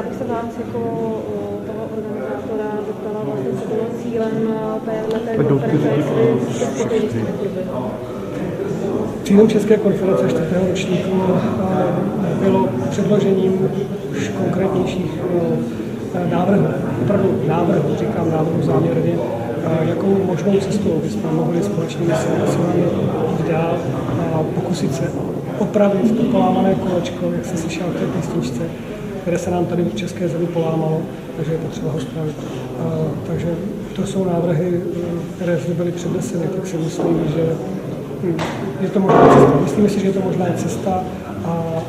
Já bych se vás jako toho organizátora zeptala, vlastně co bylo cílem této konference, jestli jste spokojení s těmi kluby. Cílem České konference 4. ročníku bylo předložením už konkrétnějších návrhů, opravdu návrhů záměrně, jakou možnou cestou bychom mohli společnými silami jít dál a pokusit se opravit to polámané kolečko, jak se slyšel v té písničce, které se nám tady v české zemi polámalo, takže je potřeba ho spravit. Takže to jsou návrhy, které zde byly předneseny, tak si myslím, že je to možná cesta. Myslíme si, že je to možná cesta a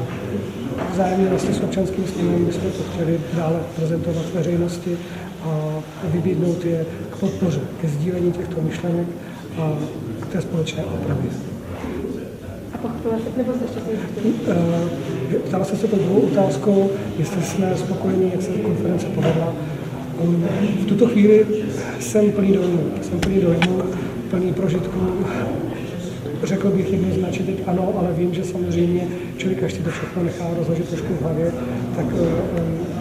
vzájemně vlastně s občanským sněmem bychom to chtěli dále prezentovat veřejnosti a vybídnout je k podpoře, ke sdílení těchto myšlenek a k té společné opravě. A pochopila jste, nebo jste ještě ptala jste se to druhou otázkou, jestli jsme spokojení, jak se konference povedla. V tuto chvíli jsem plný dojmů, plný prožitků. Řekl bych jednoznačně teď ano, ale vím, že samozřejmě člověk, až si to všechno nechá rozložit trošku v hlavě, tak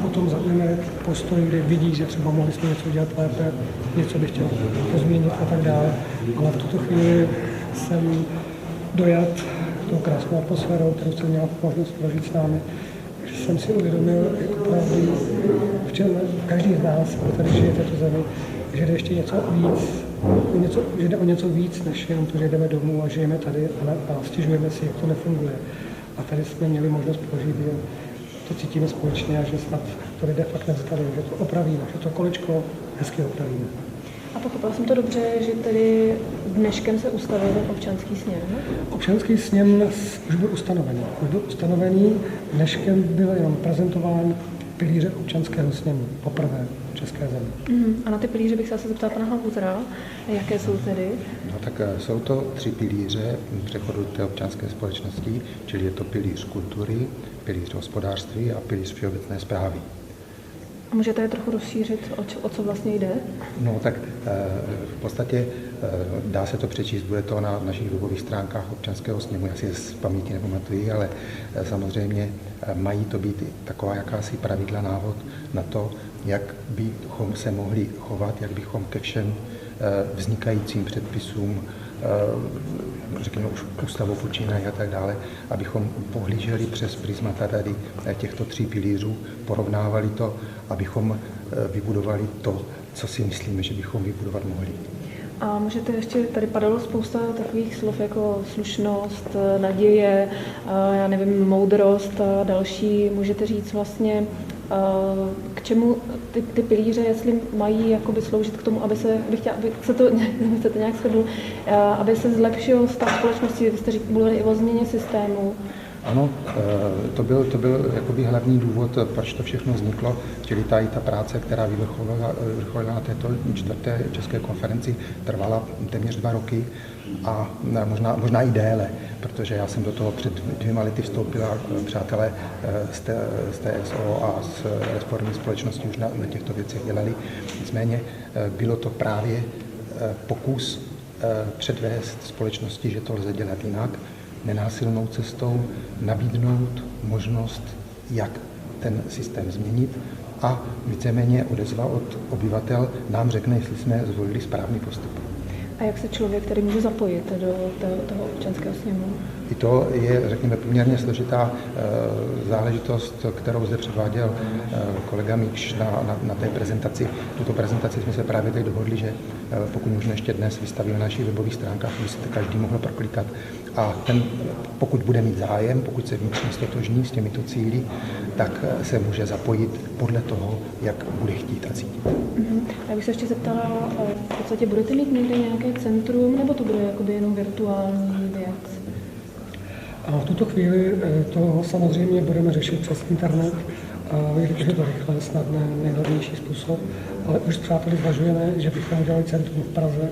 potom zaujme postoj, kde vidí, že třeba mohli jsme něco udělat lépe, něco bych chtěl pozměnit a tak dále. Ale v tuto chvíli jsem dojat tou krásnou atmosférou, kterou jsem měl možnost prožít s námi, že jsem si uvědomil, jak opravdu v čem každý z nás, kdo tady žije v této zemi, že jde ještě něco víc, že jde o něco víc, než jenom to, že jdeme domů a žijeme tady a stěžujeme si, jak to nefunguje. A tady jsme měli možnost prožít, že to cítíme společně a že snad to lidé fakt nevzdali, že to opravíme, že to kolečko hezky opravíme. A pochopila jsem to dobře, že tedy dneškem se ustavil ten občanský sněm? Občanský sněm už byl ustanovený. Dneškem byl jenom prezentován pilíře občanského sněmu, poprvé v české zemi. A na ty pilíře bych se asi zeptala pana Halbutera, jaké jsou tedy? No tak jsou to 3 pilíře přechodu té občanské společnosti, čili je to pilíř kultury, pilíř hospodářství a pilíř všeobecné správy. A můžete je trochu rozšířit, o co vlastně jde? No tak v podstatě dá se to přečíst, bude to na našich webových stránkách občanského sněmu, já si je z paměti nepamatuji, ale samozřejmě mají to být taková jakási pravidla, návod na to, jak bychom se mohli chovat, jak bychom ke všem vznikajícím předpisům, řekněme už ústavou počínají a tak dále, abychom pohlíželi přes prismata tady těchto 3 pilířů, porovnávali to, abychom vybudovali to, co si myslíme, že bychom vybudovat mohli. A můžete ještě, tady padalo spousta takových slov jako slušnost, naděje, já nevím, moudrost a další. Můžete říct vlastně, k čemu ty pilíře, jestli mají jakoby sloužit k tomu, aby se to nějak shodlo, aby se zlepšil stav společnosti, vy jste mluvili i o změně systému. Ano, to byl jakoby hlavní důvod, proč to všechno vzniklo, čili ta práce, která vyvrcholila na této 4. české konferenci, trvala téměř 2 roky a možná i déle, protože já jsem do toho před 2 lety vstoupil a přátelé z TSO a z Reformní společnosti už na těchto věcech dělali. Nicméně bylo to právě pokus předvést společnosti, že to lze dělat jinak, nenásilnou cestou, nabídnout možnost, jak ten systém změnit a víceméně odezva od obyvatel nám řekne, jestli jsme zvolili správný postup. A jak se člověk tedy může zapojit do toho občanského sněmu? I to je, řekněme, poměrně složitá záležitost, kterou zde předváděl kolega Mikš na té prezentaci. Tuto prezentaci jsme se právě teď dohodli, že pokud možná ještě dnes vystavíme na našich webových stránkách, aby si to každý mohl proklikat. A pokud bude mít zájem, pokud se vnitřně stotožní s těmito cíli, tak se může zapojit podle toho, jak bude chtít a cítit. Já bych se ještě zeptala, v podstatě budete mít někde nějaké centrum, nebo to bude jakoby jenom virtuální věc? A v tuto chvíli to samozřejmě budeme řešit přes internet. Věřím, že to rychle, snadné, nejvhodnější způsob, ale už s přáteli zvažujeme, že bychom udělali centrum v Praze,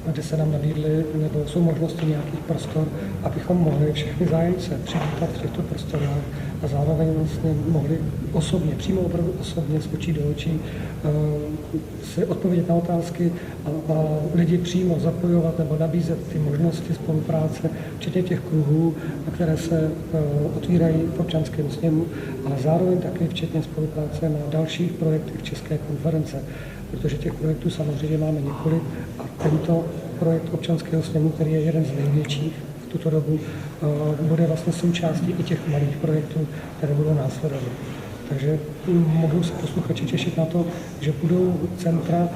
kde se nám nabídly, nebo jsou možnosti nějakých prostor, abychom mohli všechny zájemce přivítat v těchto prostorách a zároveň vlastně mohli osobně, přímo opravdu osobně z očí do očí si odpovědět na otázky a lidi přímo zapojovat nebo nabízet ty možnosti spolupráce, včetně těch kruhů, které se otvírají v občanském sněmu, ale zároveň také včetně spolupráce na dalších projektech České konference, protože těch projektů samozřejmě máme několik a tento projekt občanského sněmu, který je jeden z největších v tuto dobu, bude vlastně součástí i těch malých projektů, které budou následovat. Takže mohou se posluchači těšit na to, že budou centra,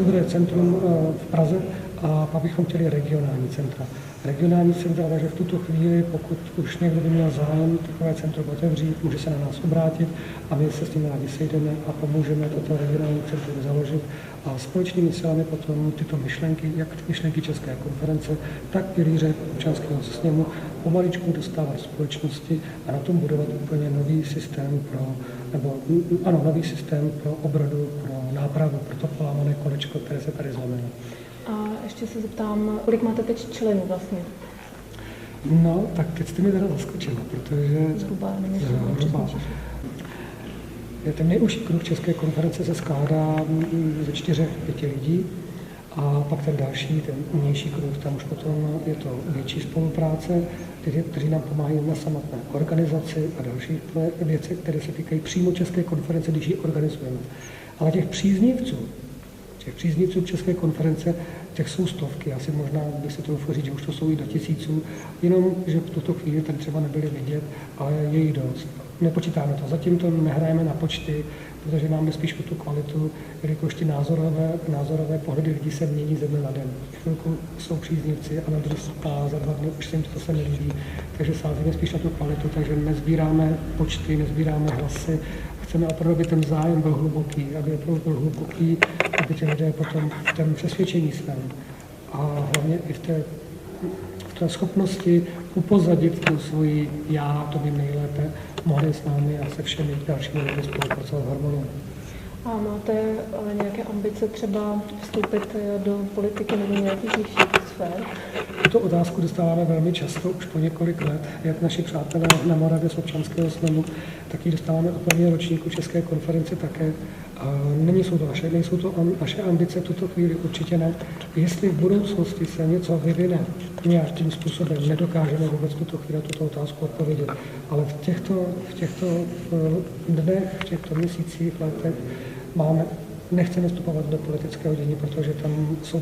bude centrum v Praze a pak bychom chtěli regionální centra. Regionální centra, takže v tuto chvíli, pokud už někdo by měl zájem takové centrum otevřít, může se na nás obrátit a my se s tím rádi sejdeme a pomůžeme toto regionální centrum založit a společnými silami potom tyto myšlenky, jak myšlenky České konference, tak pilíře občanského sněmu pomaličku dostávat společnosti a na tom budovat úplně nový systém nový systém pro obrodu, pro nápravu, pro to polámané kolečko, které se tady zlomilo. A ještě se zeptám, kolik máte teď členů vlastně? No, tak teď jste mi teda zaskočila, protože... Zhruba. Ten nejužší kruh České konference se skládá ze 4-5 lidí a pak ten další, ten mější kruh, tam už potom je to větší spolupráce, kteří nám pomáhají na samotné organizaci a další věci, které se týkají přímo České konference, když ji organizujeme. Ale těch příznivců České konference, těch jsou stovky, asi možná bych si to říct, že už to jsou i do tisíců, jenom, že v tuto chvíli tady třeba nebyli vidět, ale je jich dost. Nepočítáme to, zatím to nehrajeme na počty, protože nám jde spíš o tu kvalitu, jelikož ty názorové pohledy lidí se mění ze dne na den. Chvilku jsou příznivci a za 2 dny už se jim to se nelíbí, takže sázíme spíš na tu kvalitu, takže nezbíráme počty, nezbíráme hlasy. Chceme opravdu, aby ten zájem byl hluboký, aby ti lidé potom v tom přesvědčení svém a hlavně i v té schopnosti upozadit tu svoji já, to vím nejlépe, mohli s námi a se všemi dalšími lidmi spolupracovat v harmonii. A máte ale nějaké ambice třeba vstoupit do politiky nebo nějakých vyšších sfér? Tuto otázku dostáváme velmi často, už po několik let, jak naši přátelé na Moravě z občanského sněmu, tak ji dostáváme od prvního ročníku České konference také. Nejsou to naše ambice v tuto chvíli, určitě ne. Jestli v budoucnosti se něco vyvine nějakým způsobem, nedokážeme vůbec v tuto chvíli tuto otázku odpovědět. Ale v těchto dnech, v těchto měsících, letech nechceme vstupovat do politického dění, protože tam jsou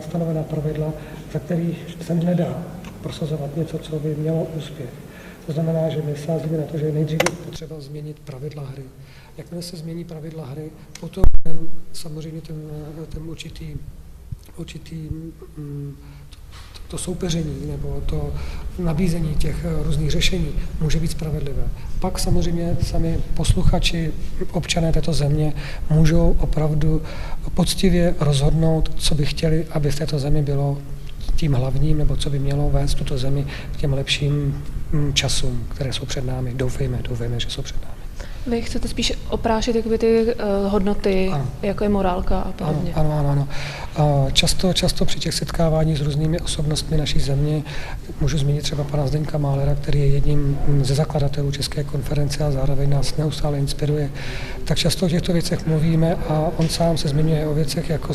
stanovená pravidla, za kterých se nedá prosazovat něco, co by mělo úspěch. To znamená, že my sázíme na to, že nejdříve potřeba změnit pravidla hry. Jakmile se změní pravidla hry, potom samozřejmě ten určitý to soupeření nebo to nabízení těch různých řešení může být spravedlivé. Pak samozřejmě sami posluchači, občané této země můžou opravdu poctivě rozhodnout, co by chtěli, aby v této zemi bylo tím hlavním, nebo co by mělo vést tuto zemi k těm lepším časům, které jsou před námi. Doufejme, že jsou před námi. Vy chcete spíš oprášit jakoby ty hodnoty, ano. Jako je morálka a podobně. Ano. Často při těch setkáváních s různými osobnostmi naší země, můžu zmínit třeba pana Zdeňka Málera, který je jedním ze zakladatelů České konference a zároveň nás neustále inspiruje, tak často o těchto věcech mluvíme a on sám se zmiňuje o věcech, jako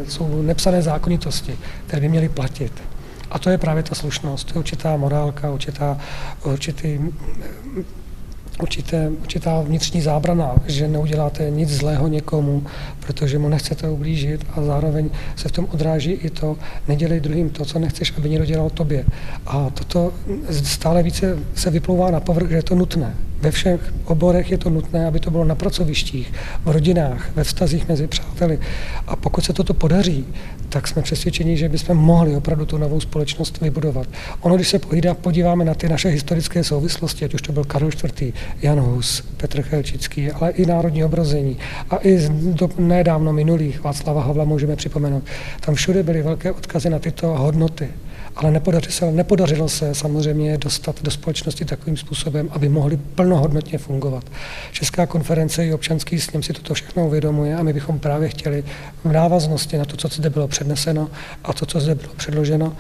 jsou nepsané zákonitosti, které by měly platit. A to je právě ta slušnost, to je určitá morálka, určitá vnitřní zábrana, že neuděláte nic zlého někomu, protože mu nechcete ublížit a zároveň se v tom odráží i to, nedělej druhým to, co nechceš, aby někdo dělal tobě. A toto stále více se vyplouvá na povrch, že je to nutné. Ve všech oborech je to nutné, aby to bylo na pracovištích, v rodinách, ve vztazích mezi přáteli. A pokud se toto podaří, tak jsme přesvědčeni, že bychom mohli opravdu tu novou společnost vybudovat. Ono, když se podíváme na ty naše historické souvislosti, ať už to byl Karel IV., Jan Hus, Petr Chelčický, ale i Národní obrození a i z nedávno minulých Václava Havla můžeme připomenout. Tam všude byly velké odkazy na tyto hodnoty. Ale nepodařilo se samozřejmě dostat do společnosti takovým způsobem, aby mohli plnohodnotně fungovat. Česká konference i občanský sněm si toto všechno uvědomuje a my bychom právě chtěli v návaznosti na to, co zde bylo předneseno a to, co zde bylo předloženo,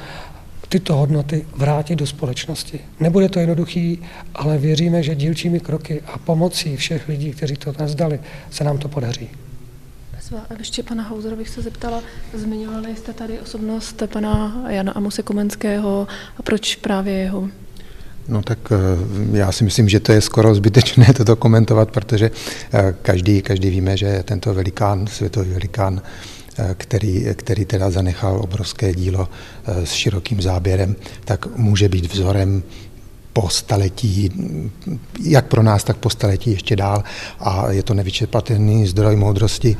tyto hodnoty vrátit do společnosti. Nebude to jednoduchý, ale věříme, že dílčími kroky a pomocí všech lidí, kteří to dnes dali, se nám to podaří. A ještě pana Hausera bych se zeptala, zmiňovali jste tady osobnost pana Jana Amose Komenského a proč právě jeho? No tak já si myslím, že to je skoro zbytečné toto komentovat, protože každý víme, že tento velikán, světový velikán, který teda zanechal obrovské dílo s širokým záběrem, tak může být vzorem po staletí, jak pro nás, tak po staletí ještě dál, a je to nevyčerpatelný zdroj moudrosti.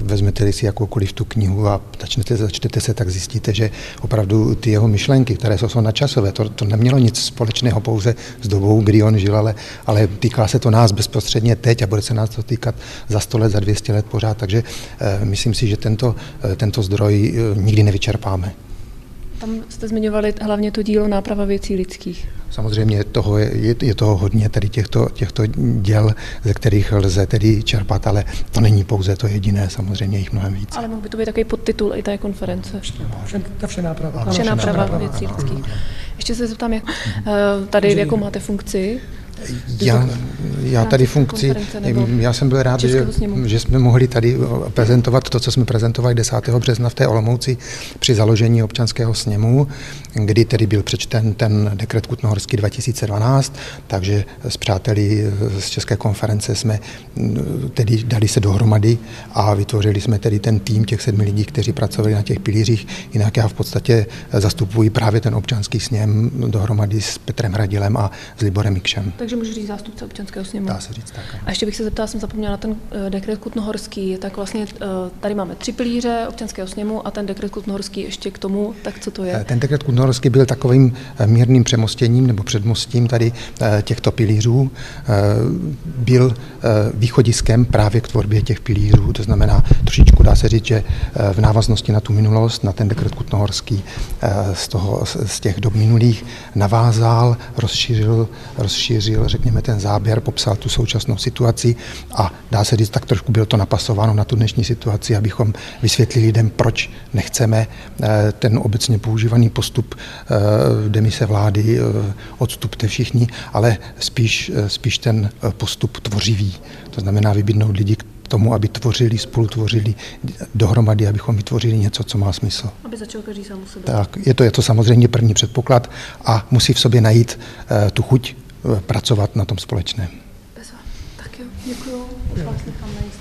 Vezmete-li si jakoukoliv tu knihu a začtete se, tak zjistíte, že opravdu ty jeho myšlenky, které jsou nadčasové, to nemělo nic společného pouze s dobou, kdy on žil, ale týká se to nás bezprostředně teď a bude se nás to týkat za 100 let, za 200 let pořád, takže myslím si, že tento zdroj nikdy nevyčerpáme. Tam jste zmiňovali hlavně to dílo Náprava věcí lidských. Samozřejmě je toho hodně, tedy těchto děl, ze kterých lze tedy čerpat, ale to není pouze to jediné, samozřejmě jich mnohem víc. Ale mohl by to být takový podtitul i té konference. Vše náprava. Vše náprava věcí lidských. Ještě se zeptám, jak tady jakou máte funkci? Já tady funkci, já jsem byl rád, že jsme mohli tady prezentovat to, co jsme prezentovali 10. března v té Olomouci při založení občanského sněmu, kdy tedy byl přečten ten dekret Kutnohorský 2012, takže s přáteli z České konference jsme tedy dali se dohromady a vytvořili jsme tedy ten tým těch 7 lidí, kteří pracovali na těch pilířích. Jinak já v podstatě zastupuji právě ten občanský sněm dohromady s Petrem Hradilem a s Liborem Mikšem. Takže můžu říct zástupce občanského sněmu. Dá se říct tak. A ještě bych se zeptala, jsem zapomněla na ten dekret Kutnohorský, tak vlastně tady máme 3 pilíře občanského sněmu a ten dekret Kutnohorský ještě k tomu, tak co to je? Ten dekret Kutnohorský byl takovým mírným přemostěním nebo předmostím tady těchto pilířů. Byl východiskem právě k tvorbě těch pilířů, to znamená trošičku dá se říct, že v návaznosti na tu minulost, na ten dekret Kutnohorský z těch dob minulých navázal, rozšířil, řekněme, ten záběr, popsal tu současnou situaci a dá se říct, tak trošku bylo to napasováno na tu dnešní situaci, abychom vysvětlili lidem, proč nechceme ten obecně používaný postup demise vlády, odstupte všichni, ale spíš ten postup tvořivý. To znamená vybídnout lidi k tomu, aby spolutvořili dohromady, abychom vytvořili něco, co má smysl. Aby začal každý sám u sebe. Tak, je to samozřejmě první předpoklad a musí v sobě najít tu chuť pracovat na tom společném. Tak jo, děkuju. Už vás nechám najíst.